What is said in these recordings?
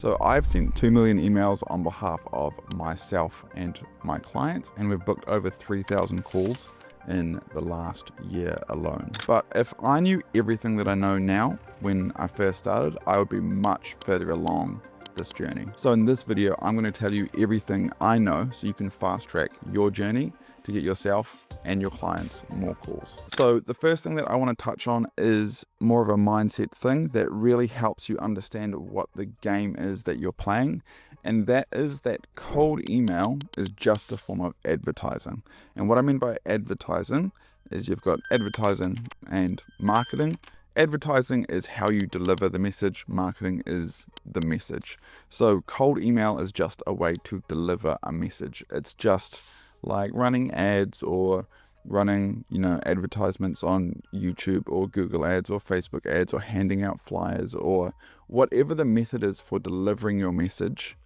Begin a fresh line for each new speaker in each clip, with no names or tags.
So I've sent 2 million emails on behalf of myself and my clients, and we've booked over 3,000 calls in the last year alone. But if I knew everything that I know now when I first started, I would be much further along this journey. So in this video, I'm going to tell you everything I know so you can fast track your journey to get yourself and your clients more calls. So the first thing that I want to touch on is more of a mindset thing that really helps you understand what the game is that you're playing. And that is that cold email is just a form of advertising. And what I mean by advertising is you've got advertising and marketing. Advertising is how you deliver the message. Marketing is the message. So cold email is just a way to deliver a message. It's just like running ads or running, advertisements on YouTube or Google ads or Facebook ads or handing out flyers or whatever the method is for delivering your message.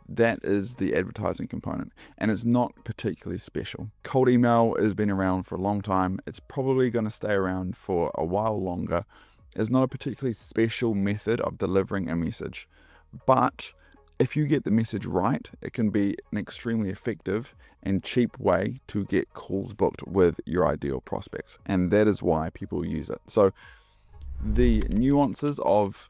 That is the advertising component, and it's not particularly special. Cold email has been around for a long time. It's probably going to stay around for a while longer. It's not a particularly special method of delivering a message, but if you get the message right, it can be an extremely effective and cheap way to get calls booked with your ideal prospects, and that is why people use it. So the nuances of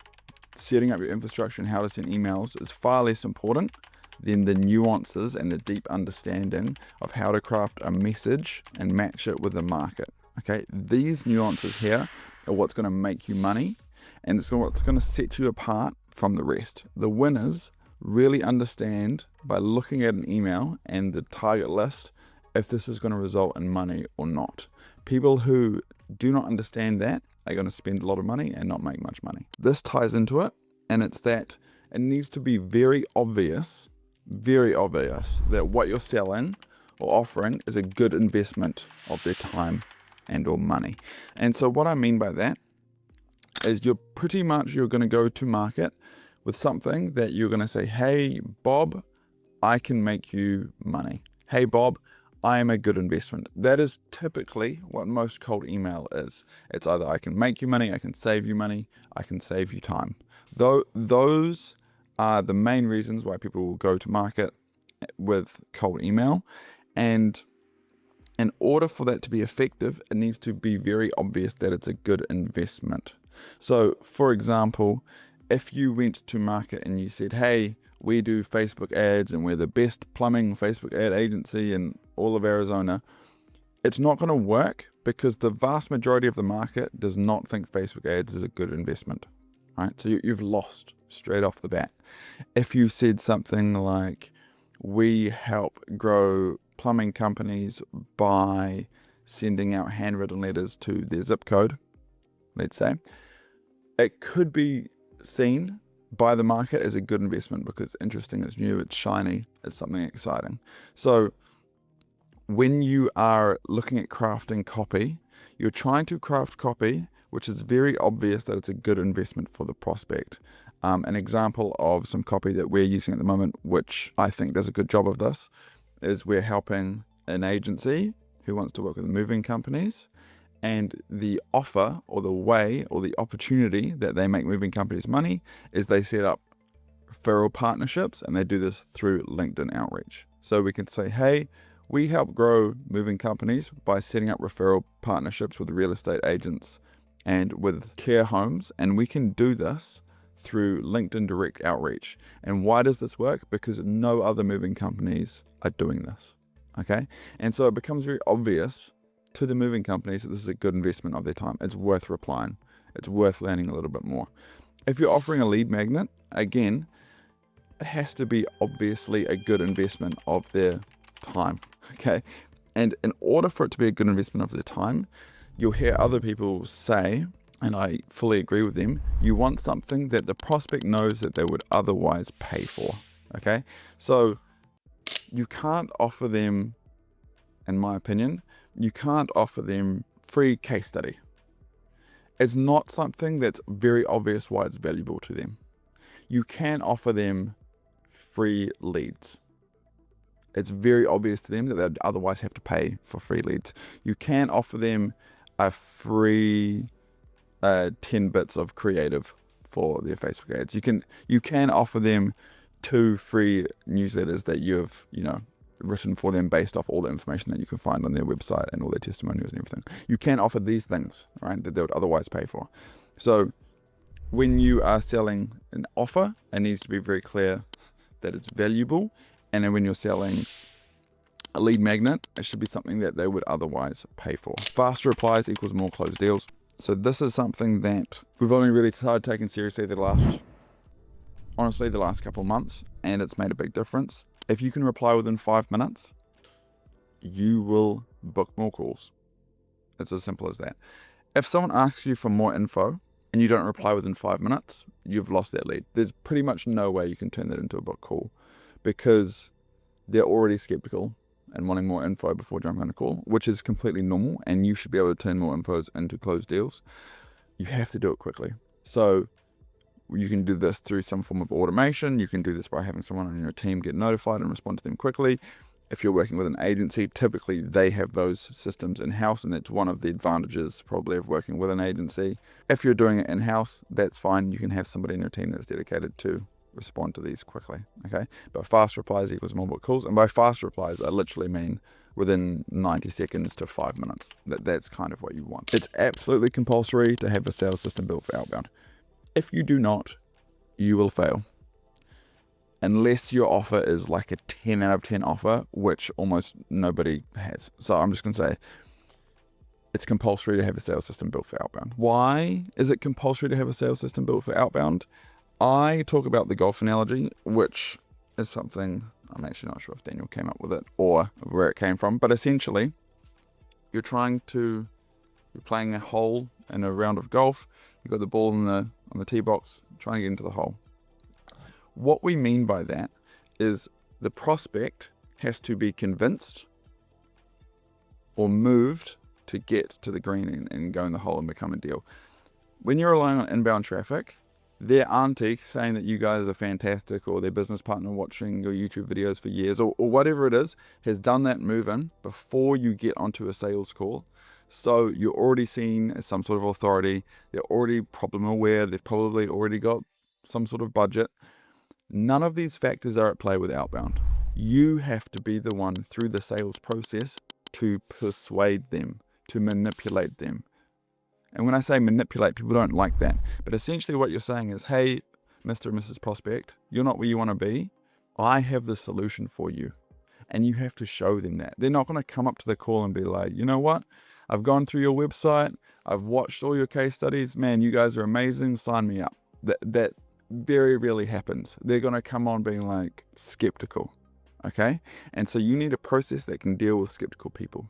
setting up your infrastructure and how to send emails is far less important than the nuances and the deep understanding of how to craft a message and match it with the market. Okay, these nuances here are what's going to make you money, and it's what's going to set you apart from the rest. The winners really understand by looking at an email and the target list if this is going to result in money or not. People who do not understand that are going to spend a lot of money and not make much money. This ties into it, and it's that it needs to be very obvious that what you're selling or offering is a good investment of their time and or money. And so what I mean by that is you're going to go to market with something that you're going to say, hey, Bob, I can make you money. Hey, Bob, I am a good investment. That is typically what most cold email is. It's either I can make you money, I can save you money, I can save you time. Though those are the main reasons why people will go to market with cold email. And in order for that to be effective, it needs to be very obvious that it's a good investment. So for example, if you went to market and you said, hey, we do Facebook ads and we're the best plumbing Facebook ad agency in all of Arizona, it's not going to work because the vast majority of the market does not think Facebook ads is a good investment, right? So you've lost straight off the bat. If you said something like, we help grow plumbing companies by sending out handwritten letters to their zip code, let's say, it could be seen by the market as a good investment because it's interesting, it's new, it's shiny, it's something exciting. So when you are looking at crafting copy, you're trying to craft copy which is very obvious that it's a good investment for the prospect. An example of some copy that we're using at the moment, which I think does a good job of this, is we're helping an agency who wants to work with moving companies, and the offer or the way or the opportunity that they make moving companies money is they set up referral partnerships, and they do this through LinkedIn outreach. So we can say, hey, we help grow moving companies by setting up referral partnerships with real estate agents and with care homes, and we can do this through LinkedIn direct outreach. And why does this work? Because no other moving companies are doing this. Okay, and so it becomes very obvious to the moving companies that this is a good investment of their time. It's worth replying. It's worth learning a little bit more. If you're offering a lead magnet, again, it has to be obviously a good investment of their time. Okay, and in order for it to be a good investment of their time, you'll hear other people say, and I fully agree with them, you want something that the prospect knows that they would otherwise pay for. Okay, so you can't offer them, in my opinion, you can't offer them free case study. It's not something that's very obvious why it's valuable to them. You can offer them free leads. It's very obvious to them that they'd otherwise have to pay for free leads. You can offer them a free 10 bits of creative for their Facebook ads. You can offer them 2 free newsletters that you've, written for them based off all the information that you can find on their website and all their testimonials and everything. You can offer these things, right, that they would otherwise pay for. So when you are selling an offer, it needs to be very clear that it's valuable. And then when you're selling a lead magnet, it should be something that they would otherwise pay for. Faster replies equals more closed deals. So this is something that we've only really started taking seriously the last couple of months, and it's made a big difference. If you can reply within 5 minutes, you will book more calls. It's as simple as that. If someone asks you for more info and you don't reply within 5 minutes, you've lost that lead. There's pretty much no way you can turn that into a book call, because they're already skeptical and wanting more info before jumping on a call, which is completely normal, and you should be able to turn more infos into closed deals. You have to do it quickly. So you can do this through some form of automation. You can do this by having someone on your team get notified and respond to them quickly. If you're working with an agency, typically they have those systems in-house, and that's one of the advantages probably of working with an agency. If you're doing it in-house, that's fine. You can have somebody in your team that's dedicated to respond to these quickly, okay? But fast replies equals more book calls, and by fast replies, I literally mean within 90 seconds to 5 minutes. That's kind of what you want. It's absolutely compulsory to have a sales system built for outbound. If you do not, you will fail. Unless your offer is like a 10 out of 10 offer, which almost nobody has. So I'm just going to say it's compulsory to have a sales system built for outbound. Why is it compulsory to have a sales system built for outbound? I talk about the golf analogy, which is something, I'm actually not sure if Daniel came up with it or where it came from, but essentially you're playing a hole in a round of golf. You've got the ball on the tee box, trying to get into the hole. What we mean by that is the prospect has to be convinced or moved to get to the green and go in the hole and become a deal. When you're relying on inbound traffic, their auntie saying that you guys are fantastic, or their business partner watching your YouTube videos for years, or whatever it is, has done that move in before you get onto a sales call. So you're already seen as some sort of authority. They're already problem aware. They've probably already got some sort of budget. None of these factors are at play with outbound. You have to be the one through the sales process to persuade them, to manipulate them. And when I say manipulate, people don't like that. But essentially what you're saying is, hey, Mr. and Mrs. Prospect, you're not where you want to be. I have the solution for you. And you have to show them that. They're not going to come up to the call and be like, you know what? I've gone through your website. I've watched all your case studies. Man, you guys are amazing. Sign me up. That very rarely happens. They're going to come on being like skeptical. Okay? And so you need a process that can deal with skeptical people.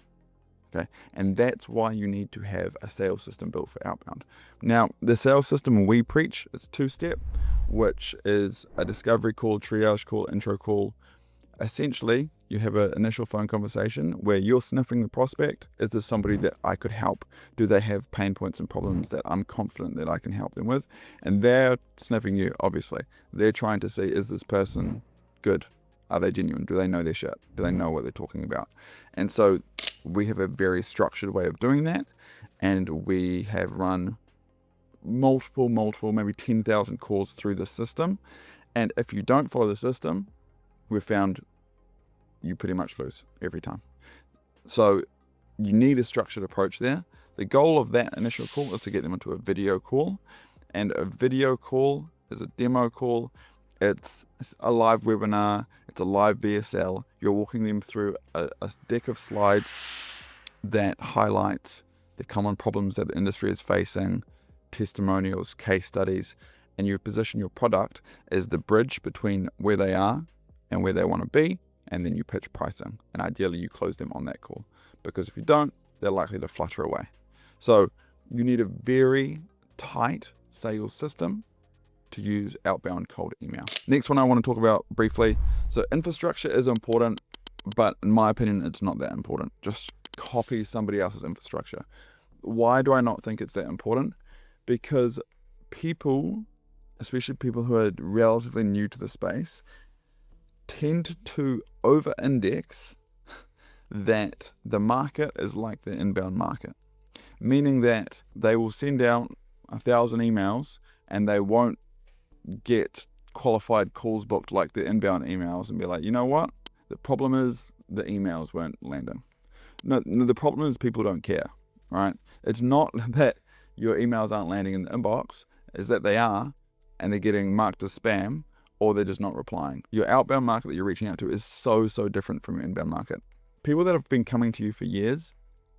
Okay, and that's why you need to have a sales system built for outbound. Now, the sales system we preach is 2-step, which is a discovery call, triage call, intro call. Essentially, you have an initial phone conversation where you're sniffing the prospect. Is this somebody that I could help? Do they have pain points and problems that I'm confident that I can help them with? And they're sniffing you, obviously. They're trying to see, is this person good? Are they genuine? Do they know their shit? Do they know what they're talking about? And so we have a very structured way of doing that. And we have run multiple, maybe 10,000 calls through the system. And if you don't follow the system, we've found you pretty much lose every time. So you need a structured approach there. The goal of that initial call is to get them into a video call. And a video call is a demo call. It's a live webinar, it's a live VSL. You're walking them through a deck of slides that highlights the common problems that the industry is facing, testimonials, case studies, and you position your product as the bridge between where they are and where they want to be, and then you pitch pricing. And ideally you close them on that call, because if you don't, they're likely to flutter away. So you need a very tight sales system to use outbound cold email. Next one I want to talk about briefly. So infrastructure is important, but in my opinion, it's not that important. Just copy somebody else's infrastructure. Why do I not think it's that important? Because people, especially people who are relatively new to the space, tend to over-index that the market is like the inbound market, meaning that they will send out 1,000 emails and they won't get qualified calls booked like the inbound emails and be like, you know what? The problem is the emails weren't landing. No, the problem is people don't care, right? It's not that your emails aren't landing in the inbox, it's that they are, and they're getting marked as spam, or they're just not replying. Your outbound market that you're reaching out to is so different from your inbound market. People that have been coming to you for years,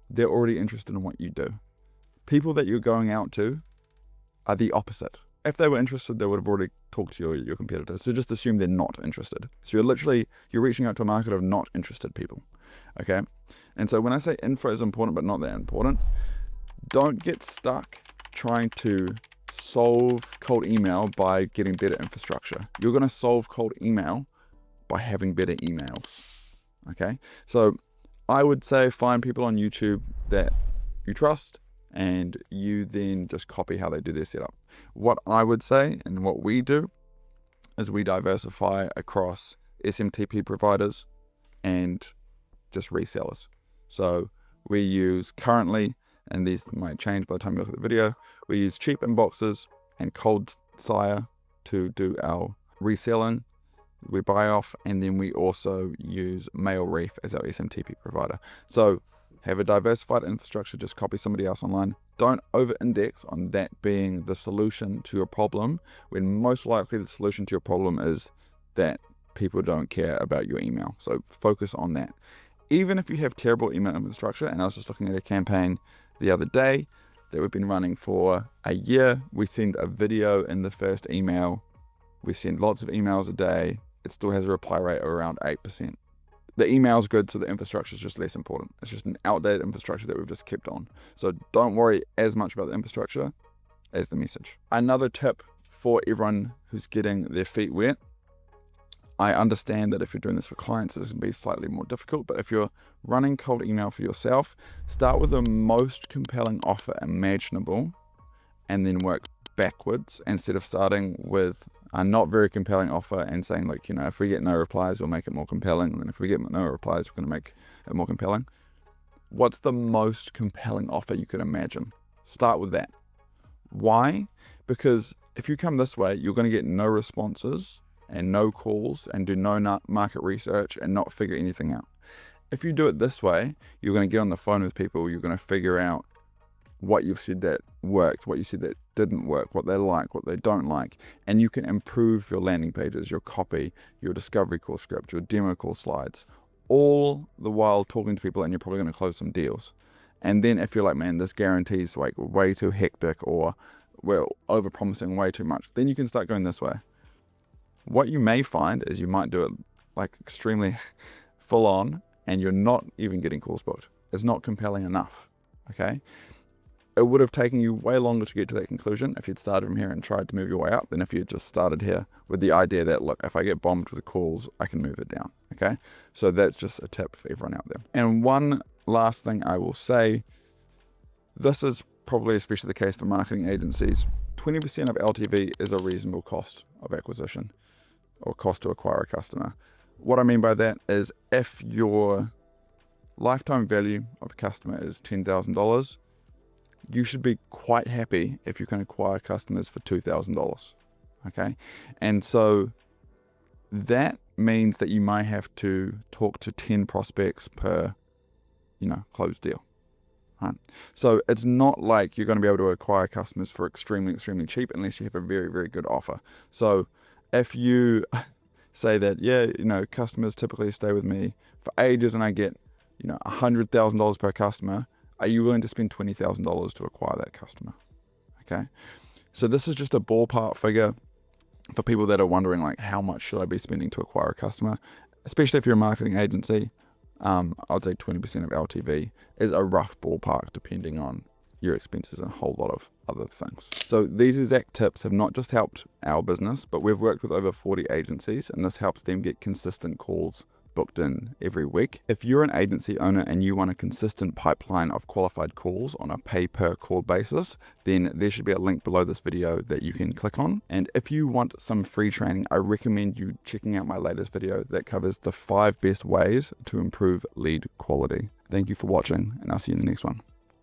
they're already interested in what you do. People that you're going out to are the opposite. If they were interested, they would have already talked to your competitors. So just assume they're not interested. So you're reaching out to a market of not interested people. Okay? And so when I say info is important but not that important, don't get stuck trying to solve cold email by getting better infrastructure. You're going to solve cold email by having better emails. Okay? So I would say find people on YouTube that you trust, and you then just copy how they do their setup. What I would say, and what we do, is we diversify across SMTP providers and just resellers. So we use currently, and these might change by the time you look at the video, we use cheap inboxes and cold sire to do our reselling. We buy off, and then we also use MailReef as our SMTP provider. So have a diversified infrastructure, just copy somebody else online. Don't over-index on that being the solution to your problem, when most likely the solution to your problem is that people don't care about your email. So focus on that. Even if you have terrible email infrastructure, and I was just looking at a campaign the other day that we've been running for a year. We send a video in the first email. We send lots of emails a day. It still has a reply rate of around 8%. The email's good, so the infrastructure is just less important. It's just an outdated infrastructure that we've just kept on. So don't worry as much about the infrastructure as the message. Another tip for everyone who's getting their feet wet, I understand that if you're doing this for clients, this can be slightly more difficult, but if you're running cold email for yourself, start with the most compelling offer imaginable and then work backwards, instead of starting with a not very compelling offer and saying, like, you know, if we get no replies, we'll make it more compelling. And if we get no replies, we're going to make it more compelling. What's the most compelling offer you could imagine? Start with that. Why? Because if you come this way, you're going to get no responses and no calls and do no market research and not figure anything out. If you do it this way, you're going to get on the phone with people, you're going to figure out what you've said that worked, what you said that didn't work, what they like, what they don't like, and you can improve your landing pages, your copy, your discovery call script, your demo call slides, all the while talking to people, and you're probably going to close some deals. And then if you're like, man, this guarantees like way too hectic, or we're over-promising way too much, then you can start going this way. What you may find is you might do it like extremely full on, and you're not even getting calls booked. It's not compelling enough, okay? It would have taken you way longer to get to that conclusion if you'd started from here and tried to move your way up than if you just started here with the idea that, look, if I get bombed with calls, I can move it down, okay? So that's just a tip for everyone out there. And one last thing I will say, this is probably especially the case for marketing agencies, 20% of LTV is a reasonable cost of acquisition or cost to acquire a customer. What I mean by that is if your lifetime value of a customer is $10,000, you should be quite happy if you can acquire customers for $2,000, okay? And so that means that you might have to talk to 10 prospects per, closed deal, right? So it's not like you're going to be able to acquire customers for extremely cheap unless you have a very, very good offer. So if you say that, customers typically stay with me for ages and I get, $100,000 per customer, are you willing to spend $20,000 to acquire that customer? Okay. So this is just a ballpark figure for people that are wondering, like, how much should I be spending to acquire a customer? Especially if you're a marketing agency, I'd say 20% of LTV is a rough ballpark depending on your expenses and a whole lot of other things. So these exact tips have not just helped our business, but we've worked with over 40 agencies, and this helps them get consistent calls booked in every week. If you're an agency owner and you want a consistent pipeline of qualified calls on a pay per call basis, then there should be a link below this video that you can click on. And if you want some free training, I recommend you checking out my latest video that covers the 5 best ways to improve lead quality. Thank you for watching, and I'll see you in the next one.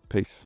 Peace.